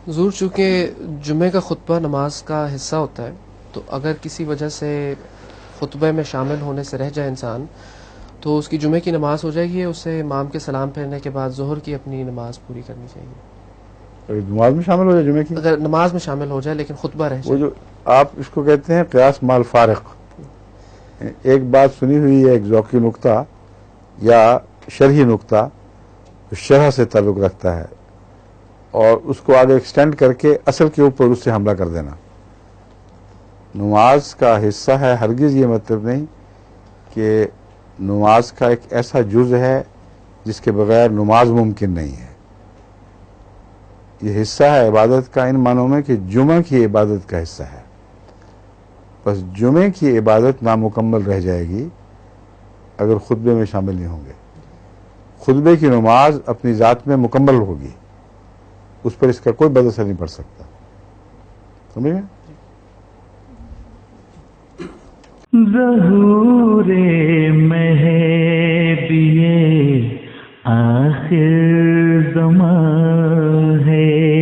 حضور چونکہ جمعہ کا خطبہ نماز کا حصہ ہوتا ہے، تو اگر کسی وجہ سے خطبہ میں شامل ہونے سے رہ جائے انسان، تو اس کی جمعہ کی نماز ہو جائے گی، اسے امام کے سلام پھیرنے کے بعد ظہر کی اپنی نماز پوری کرنی چاہیے اگر نماز میں شامل ہو جائے جمعے کی، اگر نماز میں شامل ہو جائے لیکن خطبہ رہ وہ جائے۔ جو آپ اس کو کہتے ہیں قیاس مال فارق، ایک بات سنی ہوئی ہے، ایک ذوقی نقطہ یا شرحی نقطہ جو شرح سے تعلق رکھتا ہے، اور اس کو آگے ایکسٹینڈ کر کے اصل کے اوپر اس سے حملہ کر دینا۔ نماز کا حصہ ہے، ہرگز یہ مطلب نہیں کہ نماز کا ایک ایسا جز ہے جس کے بغیر نماز ممکن نہیں ہے۔ یہ حصہ ہے عبادت کا ان معنوں میں کہ جمعہ کی عبادت کا حصہ ہے، بس جمعے کی عبادت نامکمل رہ جائے گی اگر خطبے میں شامل نہیں ہوں گے۔ خطبے کی نماز اپنی ذات میں مکمل ہوگی، اس پر اس کا کوئی بد اثر نہیں پڑ سکتا، سمجھ گئے؟ ظہور مہدی آخر زمان ہے،